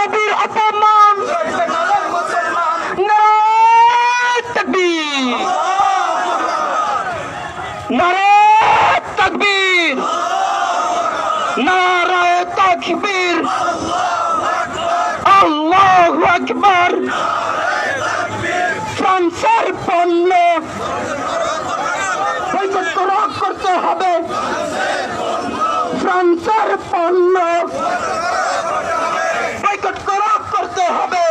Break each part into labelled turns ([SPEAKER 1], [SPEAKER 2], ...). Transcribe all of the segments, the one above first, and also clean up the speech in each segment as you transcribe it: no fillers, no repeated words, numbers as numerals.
[SPEAKER 1] নবীর অপমান নারায়ে তাকবীর নারায়ে তাকবীর নারায়ে তাকবীর আল্লাহু আকবার ফ্রান্সের পণ্য বয়কট করতে হবে ফ্রান্সের পণ্য বয়কট করতে হবে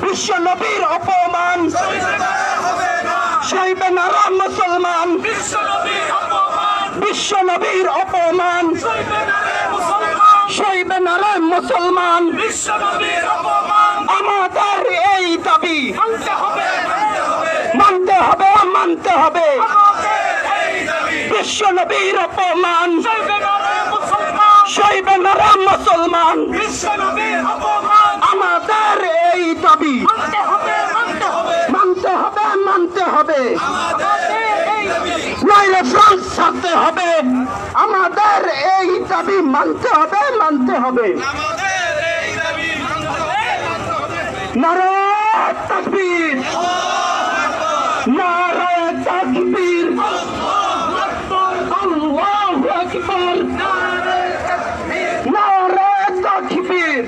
[SPEAKER 1] বিশ্ব নবীর অপমান সইবে না মুসলমান বিশ্ব নবীর অপমান সইবে না মুসলমান আমাদের এই দাবি মানতে হবে বিশ্ব নবীর অপমান সইবে না মুসলমান আমাদের এই দাবি মানতে হবে নইলে ফ্রান্স ছাড়তে হবে আমাদের এই দাবি মানতে হবে নারায়ে তাকবীর নারায়ে তাকবীর আল্লাহু আকবার নারায়ে তাকবীর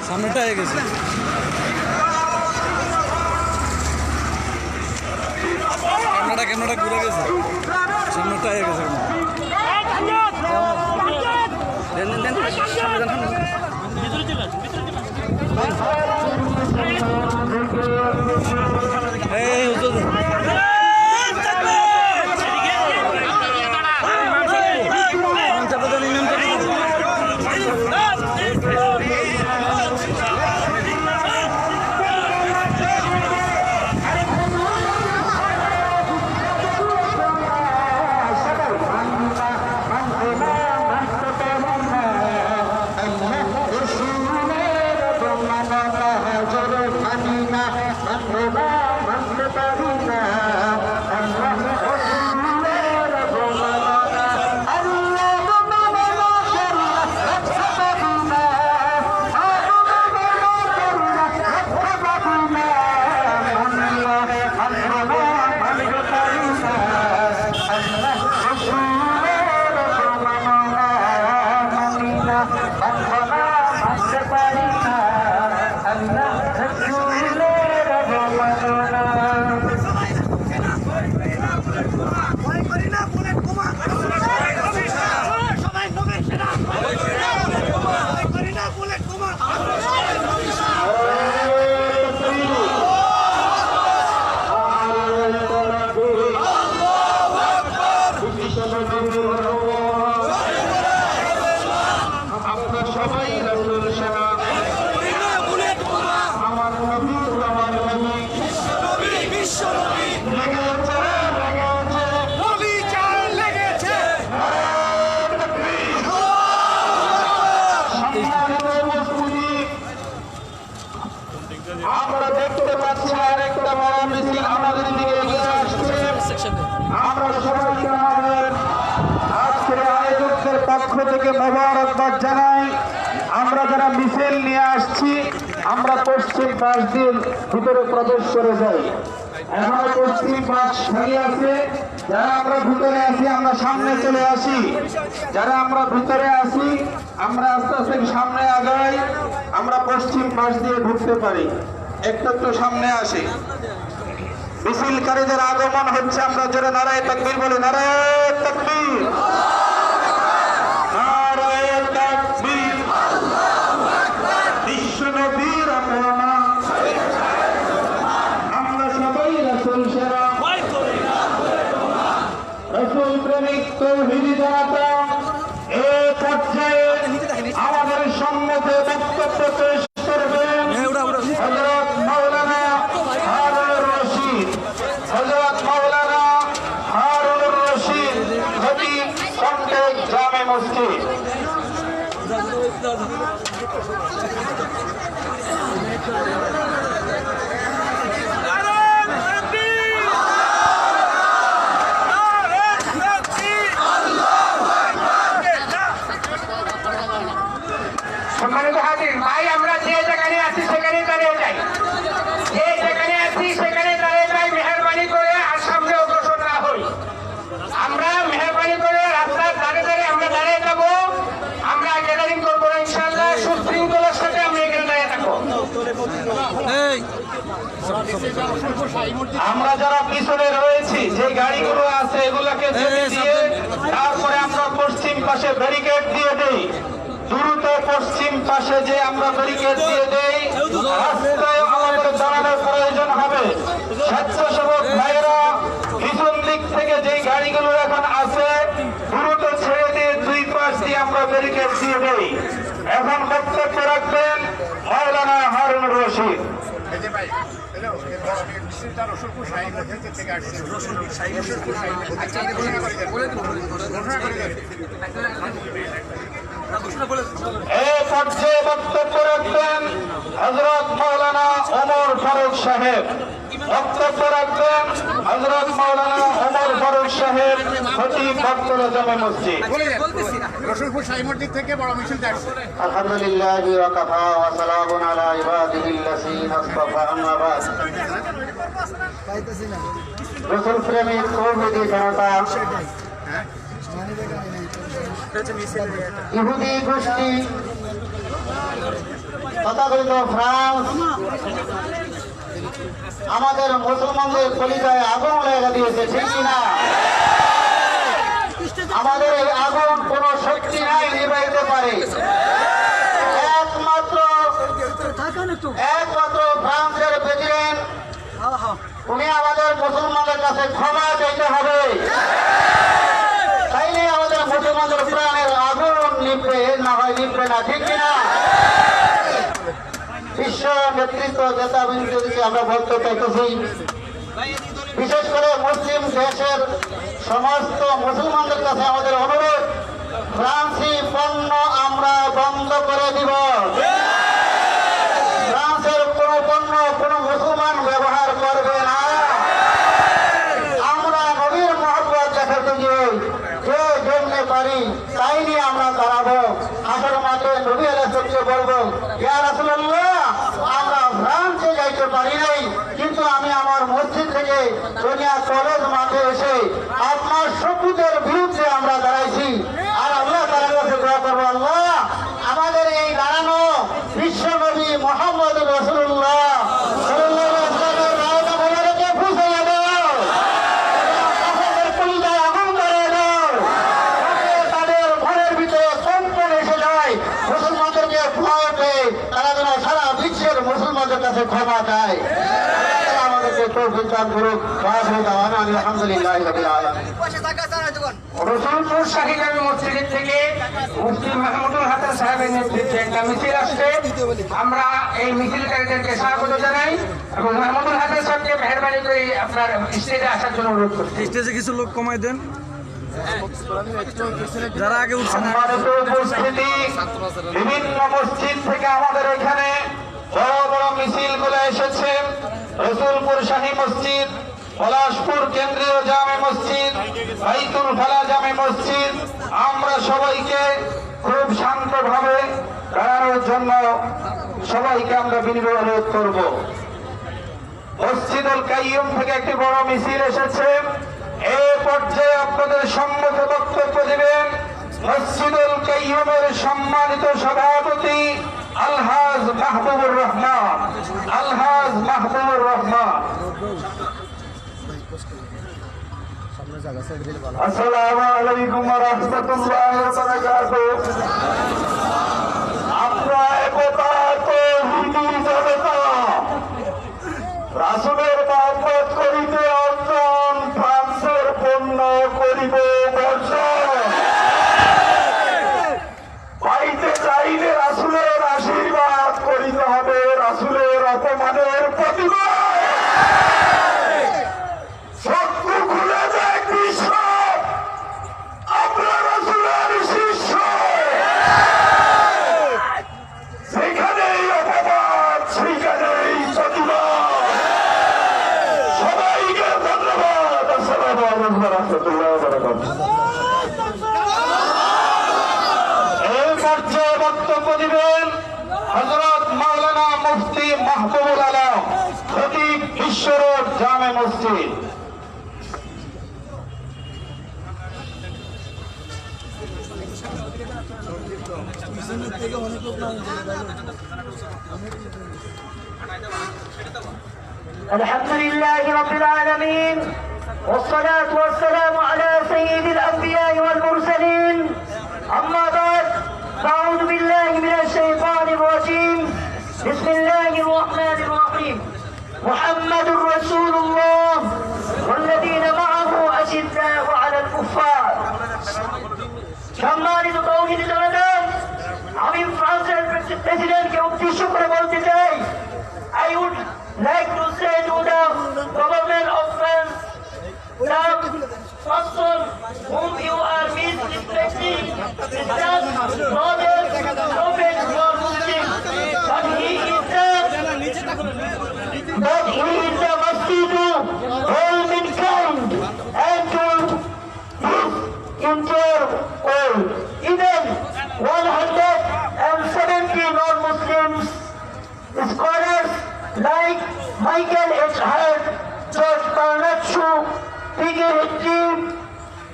[SPEAKER 2] সামনেটা হয়ে গেছে ক্যামেরাটা ঘুরে গেছে সামনেটা হয়ে গেছে
[SPEAKER 1] আমরা দেখতে পাচ্ছি আরেকটা বড় মিছিল আমাদের দিকে এগিয়ে আসছে আমরা সবাইকে আমাদের আজকের আয়োজকদের পক্ষ থেকে মোবারকবাদ জানাই আমরা যারা মিছিল নিয়ে আসছি আমরা পশ্চিম পাশ দিয়ে ভিতরে প্রবেশ করে যাই এখনো পশ্চিম পাশ খালি আছে যারা আমরা ভিতরে আছি আমরা সামনে চলে আসি যারা আমরা ভিতরে আছি আমরা আস্তে আস্তে সামনে আগাই আমরা পশ্চিম পাশ দিয়ে ঢুকতে পারি একটু সামনে আসি মিছিলকারীদের আগমন হচ্ছে আমরা জোরে নারায়ে তাকবীর বলি নারায়ে তাকবীর নারায়ে তাকবীর আল্লাহু আকবার বিশ্ব নবীর অপমান আমরা সবাই রাসূল সেরা রাসূল প্রেমিক তৌহিদি জনতা এই পর্যায়ে আমাদের সম্মুখে বক্তব্য পেশ করবেন হযরত মাওলানা হারুনুর রশীদ খতিব মসজিদ।
[SPEAKER 3] সম্মানিত হাজির ভাই, আমরা যে যেখানে আছি সেখানে দাঁড়িয়ে যাই, যে যেখানে আছি সেখানে দাঁড়িয়ে যাই। মেহরবানি করে আর সামনে অগ্রসর না হই। আমরা মেহরবানি করে রাস্তার ধারে ধারে আমরা দাঁড়িয়ে যাবো। আমরা গ্যাদারিং করবো না ইনশাআল্লাহ। সুশৃঙ্খলার সাথে আমরা এখানে দাঁড়িয়ে থাকবো।
[SPEAKER 2] এই
[SPEAKER 1] আমরা যারা পিছনে রয়েছি, যে গাড়িগুলো আছে এগুলাকে ছেড়ে দিয়ে তারপরে আমরা পশ্চিম পাশে ব্যারিকেড দিয়ে দেই। দ্রুত পশ্চিম পাশে যে আমরা ব্যারিকেড দিয়ে দেই, রাস্তায় আমাদের দাঁড়ানোর প্রয়োজন হবে। স্বেচ্ছাসেবক ভাইয়েরা পিছন দিক থেকে যে গাড়িগুলো এখন আছে দ্রুত ছেড়ে দিয়ে দুই পাশ দিয়ে আমরা ব্যারিকেড দিয়ে দেই। এখন বক্তব্য রাখবেন মাওলানা হারুনুর রশিদ। এই পর্যায়ে বক্তব্য রাখবেন হযরত মাওলানা ওমর ফারুক সাহেব। বক্তব্য রাখবেন হযরত মাওলানা ওমর ফারুক সাহেব, খতিব বক্তব্য জামে মসজিদ।
[SPEAKER 4] রসুলপুর সাই মসজিদ থেকে বড় মিছিল আসছে।
[SPEAKER 1] আলহামদুলিল্লাহি ওয়া কাফা ওয়া সালামুন আলা ইবাদিহিল্লাযীনা ইসতাফা, আম্মা বাদ। রাসূল প্রেমিক কওমি জনতা, ইহুদি গোষ্ঠী তথাকথিত ফ্রান্স আমাদের মুসলমানদের কলিজায় আগুন লেগে দিয়েছে, ঠিক কিনা? আমাদের এই আগুন কোন শক্তি নাই নিভাইতে পারে। একমাত্র ফ্রান্সের প্রেসিডেন্ট, উনি আমাদের মুসলমানদের কাছে ক্ষমা চাইতে হবে, তাইলে আমাদের মুসলমানদের প্রাণের আগুন নিভবে, না হয় নিভবে না, ঠিক কিনা? বিশ্ব নেতৃত্ব নেতাবৃন্দকে আমরা বলতে চাইতেছি, বিশেষ করে মুসলিম দেশের সমস্ত মুসলমানদের কাছে আমাদের অনুরোধ, ফ্রান্সি পণ্য আমরা বন্ধ করে দিব। ফ্রান্সের কোন পণ্য কোন মুসলমান ব্যবহার করবে না। আমরা নবীর মহব্বত দেখাতে গিয়ে যে জন্যে পারি তাই নিয়ে আমরা দাঁড়াবো। আসর মাঠে নবী আলাইহিসসালামকে বলবো, ইয়া রাসূলুল্লাহ, আমরা ফ্রান্সে যাইতে পারি নাই, কিন্তু আমি আমার মসজিদ থেকে দুনিয়া কলেজ মাঠে এসে আপনার শত্রুদের বিরুদ্ধে আমরা দাঁড়াইছি। আর আল্লাহ তাআলার কাছে দোয়া করবো, আল্লাহ আমাদের এই দাঁড়ানো বিশ্ব নবী মুহাম্মদ রাসূলুল্লাহ সাল্লাল্লাহু আলাইহি ওয়াসাল্লামের রায়টা মোবারকে ফুঁসিয়ে দাও, তাদের কলিজায় আগুন ধরিয়ে দাও, যাতে তাদের ঘরের ভিতরে কম্পন এসে যায়, মুসলমানদেরকে ভয় পেয়ে তারা যেন সারা বিশ্বের মুসলমানদের কাছে ক্ষমা চায়। আমাদেরকে তৌফিক দান করুক। আলহামদুলিল্লাহি রাব্বিল আলামিন।
[SPEAKER 3] রসুলপুর শাহী জামে মসজিদ থেকে মুফতি মাহমুদুল হাসান সাহেবের নেতৃত্বে একটা মিছিল আসছে। আমরা এই মিছিলকারীদেরকে স্বাগত জানাই এবং মাহমুদুল হাসান সাহেবকে মেহরবানি করে আপনার স্টেজে আসার জন্য অনুরোধ করছি।
[SPEAKER 2] স্টেজে কিছু লোক কমাই দেন, যারা আগে উঠছে না।
[SPEAKER 1] সম্মানিত উপস্থিতি, বিভিন্ন মসজিদ থেকে আমাদের এখানে বড় বড় মিছিলগুলো এসেছে। রসুলপুর শাহী মসজিদ, পলাশপুর কেন্দ্রীয় জামে মসজিদ, বাইতুল ফালা জামে মসজিদ, আমরা সবাইকে খুব শান্তভাবে দাঁড়ানোর জন্য সবাইকে আমরা বিনীত অনুরোধ করব। মসজিদুল কাইয়ুম থেকে একটি বড় মিছিল এসেছে। এই পর্যায়ে আপনাদের সম্মুখে বক্তব্য দিবেন মসজিদুল কাইয়ুমের সম্মানিত সভাপতি আলহাজ মাহবুবুর রহমান। আলহাজ মাহবুবুর রহমান। আসসালামু আলাইকুম ওয়া রাহমাতুল্লাহি ওয়া বারাকাতুহু। আমরা একতা তৌহিদি জনতা রাসূলের মহব্বত করিতে অর্জন, ফ্রান্সের পণ্য করিবে বর্জন। পাইতে চাইলে রাসূলের আশীর্বাদ করিতে হবে, রাসূলের অপমানের প্রতিবাদ। শত্রু খুলে দেখ বিশ্ব, আমরা রাসূলের শিষ্য। পর্যায়ে বক্তব্য দিবেন হযরত মাওলানা মুফতি মাহবুবুল আলম, খতিব বিশ্ব রোড জামে মসজিদ।
[SPEAKER 5] الحمد لله رب العالمين والصلاة والسلام على سيد الأنبياء والمرسلين أما بعد فأعوذ بالله من الشيطان الرجيم بسم الله الرحمن الرحيم محمد رسول الله والذين معه أشداء على الكفار সম্মানিত তৌহিদি জনতা, আমি ফ্রান্সের প্রেসিডেন্টকে উদ্দেশ্য করে বলতে চাই, I would like to say to the government of France, the person whom you are misrespecting is just brother prophet for Muslims, but he is the mercy to all mankind and to his entire world. Even 170 non-Muslims scholars like Michael H. Hart, George Bernard Shaw, P.K. Hitchim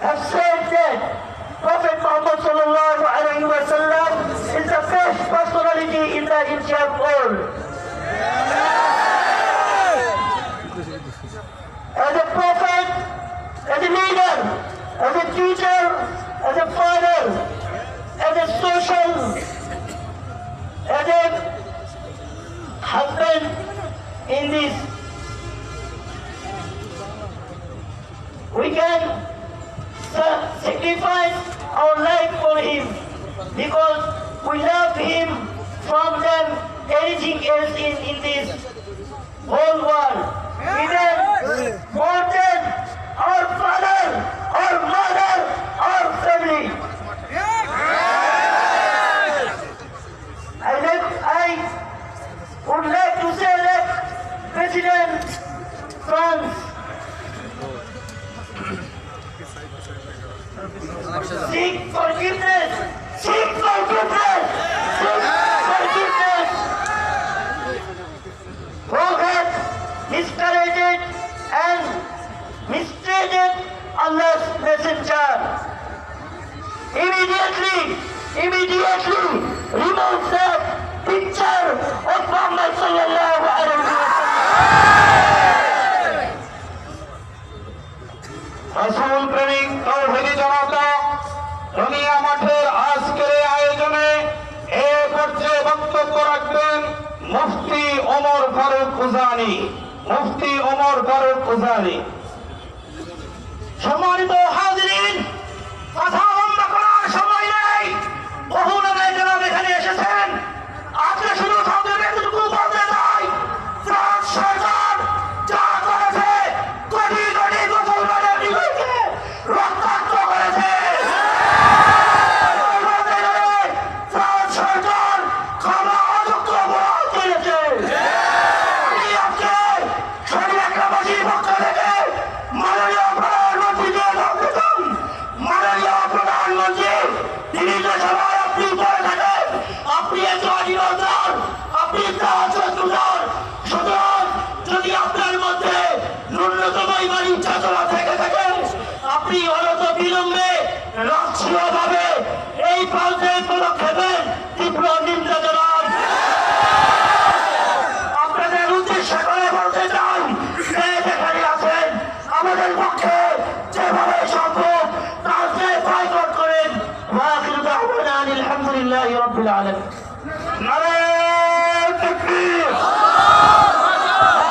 [SPEAKER 5] have said that Prophet Muhammad sallallahu alayhi wa sallam is the best personality in the entire world. As a prophet, as a leader, as a teacher, as a father, as a social, as a husband in this, we can sacrifice our life for him because we love him from than anything else in this whole world. Even more than our father, our mother, our family. I would like to say that President France seek forgiveness, seek forgiveness, seek forgiveness. Who has miscarried and mistreated Allah's messenger? Immediately remove that picture of Muhammad sallallahu alaihi wasallam.
[SPEAKER 1] রাসূল প্রেমিক তৌহিদি জনতা, দুনিয়া মাঠের আজকের এই আয়োজনে এ পর্যায়ে বক্তব্য রাখবেন মুফতি ওমর ফারুক উজানি। মুফতি ওমর ফারুক উজানি।
[SPEAKER 3] সম্মানিত হাজিরিন, কথা লম্বা করার সময় নেই। বহু নামের জনাব এখানে এসেছেন। আজকে শুধু তাদের এতটুকু বলতে চাই, ফ্রান্স সরকার যা করেছে, কোটি কোটি মুসলমানের হৃদয়কে রক্তাক্ত করেছে। ফ্রান্স সরকার ক্ষমা অযোগ্য অপরাধ করেছে। আমি আজকে শরীয়তবাসীর পক্ষ থেকে মাননীয় প্রধানমন্ত্রীকে বলতে চাই, মাননীয় প্রধানমন্ত্রী, তিনি যে সভায় আপনি করে থাকেন, আপনি এত অনিরন্তর, আপনি তাহাজ্জুদগুজার। সুতরাং যদি আপনার মধ্যে ন্যূনতম ঈমান চেতনা থেকে থাকে, আপনি অনত বিলম্বে রাষ্ট্রীয়ভাবে এই প্রান্তের পদক্ষেপের তীব্র নিন্দা জানান। আপনাদের উদ্দেশ্য করে বলতে চাই, যে যেখানে আছেন আমাদের পক্ষে যেভাবে সম্ভব তাকে বয়কট করেন। ওয়াখিরু দাওয়ানা আলহামদুলিল্লাহি রাব্বিল আলামিন।
[SPEAKER 1] নারায়ে তাকবীর,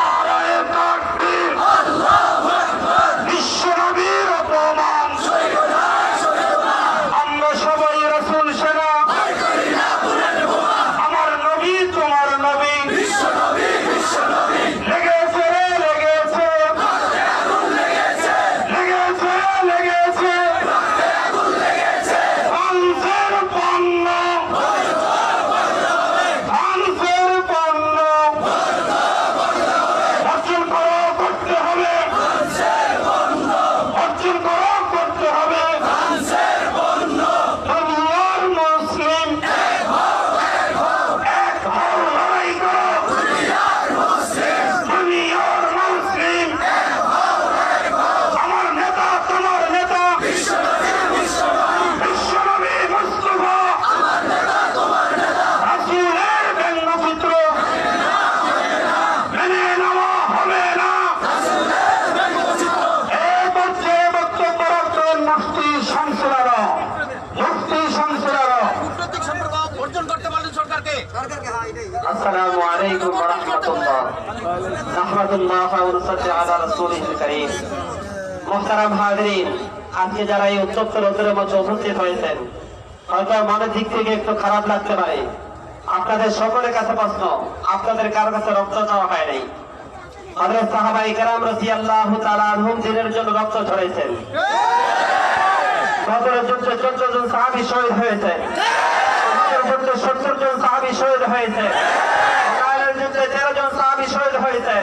[SPEAKER 1] নারায়ে তাকবীর, বিশ্বনবীর অপমান, আমরা সবাই রাসূল সেনা, আমার নবী তোমার নবী, লেগেছে রে লেগেছে, লেগেছে ফ্রান্সের পণ্য, ফ্রান্সের পণ্য অর্জন করো, করতে হবে, অর্জন করো, করতে হবে। দুনিয়ার
[SPEAKER 5] السلام عليكم ورحمة الله نحمد الله ونصلي على رسوله الكريم মোহতারাম হাজরিন, আজকে যারা এই উত্তপ্ত রোদের মধ্যে উপস্থিত হয়েছেন, হয়তো মনের দিক থেকে একটু খারাপ লাগতে পারে। আপনাদের সকলের কাছে প্রশ্ন, আপনাদের কারো কাছে রক্ত দেওয়া হয় নাই? হযরত সাহাবায়ে কেরাম রাদিয়াল্লাহু তাআলা আনহুম দিনের জন্য রক্ত ঝরেছেন। বদরের যুদ্ধে 14 জন সাহাবী শহীদ হয়েছে, উহুদের যুদ্ধে 70 জন সাহাবী শহীদ হয়েছে, উহুদের যুদ্ধে 13 জন সাহাবী শহীদ হয়েছে।